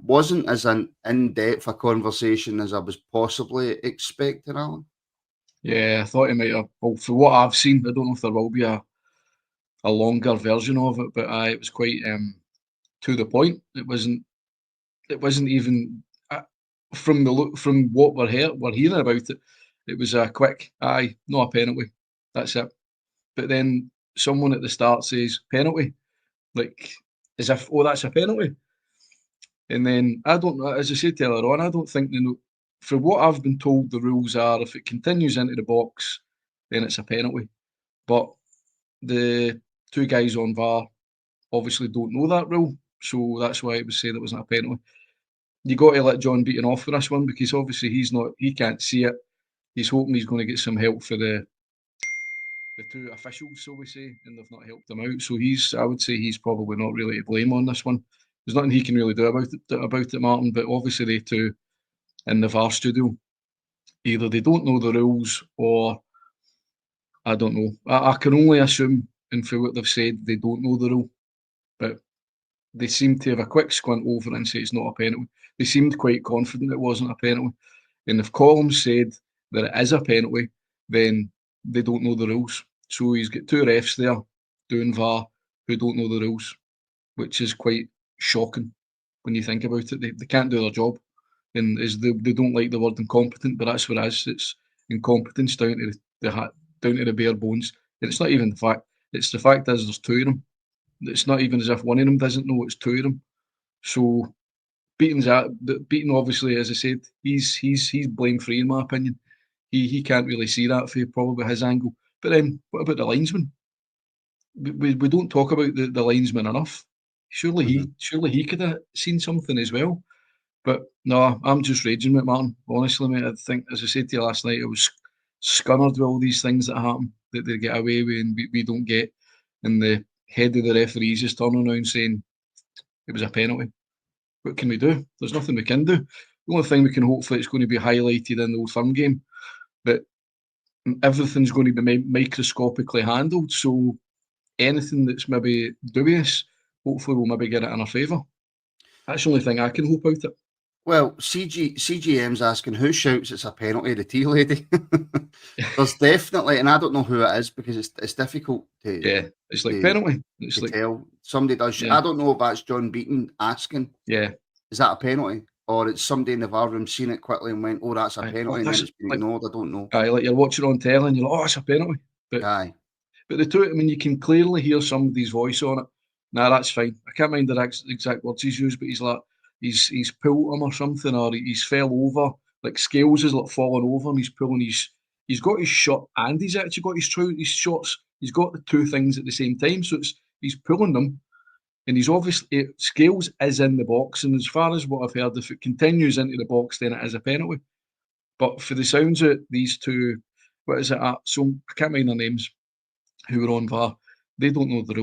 wasn't as an in-depth a conversation as I was possibly expecting, Alan. Yeah, I thought he might have. Well, for what I've seen, I don't know if there will be a longer version of it, but it was quite to the point. It wasn't even from what we're hearing about it. It was a quick, not a penalty. That's it. But then someone at the start says penalty, like as if, oh, that's a penalty. And then I don't know, as I said earlier on, I don't think they know. For what I've been told, the rules are if it continues into the box, then it's a penalty. But the two guys on VAR obviously don't know that rule, so that's why it was said it wasn't a penalty. You got to let John Beaton off for this one because obviously he can't see it. He's hoping he's going to get some help for the two officials, so we say, and they've not helped him out. So I would say he's probably not really to blame on this one. There's nothing he can really do about it, Martin. But obviously they two in the VAR studio, either they don't know the rules or I don't know. I can only assume, and for what they've said, they don't know the rule. But they seemed to have a quick squint over and say it's not a penalty. They seemed quite confident it wasn't a penalty. And if Collins said that it is a penalty, then they don't know the rules. So he's got two refs there doing VAR who don't know the rules, which is quite shocking when you think about it. They can't do their job. And they don't like the word incompetent, but that's what it is. It's incompetence down to the bare bones. And it's not even the fact. It's the fact is there's two of them. It's not even as if one of them doesn't know it's two of them. So Beaton obviously, as I said, he's blame free in my opinion. He can't really see that for probably his angle. But then what about the linesman? We don't talk about the linesman enough. Surely he could have seen something as well. But no, I'm just raging with Martin. Honestly, mate, I think, as I said to you last night, I was scunnered with all these things that happen that they get away with and we don't get. And the head of the referees is turning around saying it was a penalty. What can we do? There's nothing we can do. The only thing we can hope for is going to be highlighted in the Old Firm game. But everything's going to be microscopically handled. So anything that's maybe dubious, hopefully we'll maybe get it in our favour. That's the only thing I can hope out it. Well, CGM's asking who shouts it's a penalty, the tea lady. There's definitely, and I don't know who it is because it's difficult to. Yeah, it's like penalty. It's like tell. Somebody does. Yeah. I don't know if that's John Beaton asking. Yeah, is that a penalty, or it's somebody in the VAR room seen it quickly and went, "Oh, that's a penalty," and then it's been ignored. I don't know. Like you're watching on telly and you're like, "Oh, it's a penalty." But the two, I mean, you can clearly hear somebody's voice on it. Nah, that's fine. I can't mind the exact words he's used, but he's like. He's pulled him or something, or he's fell over. Like Scales is like falling over, and he's pulling he's got his shirt and he's actually got his shorts. He's got the two things at the same time, so he's pulling them, and he's obviously Scales is in the box. And as far as what I've heard, if it continues into the box, then it is a penalty. But for the sounds of these two, what is it? So I can't mind their names, who were on VAR. They don't know the rule.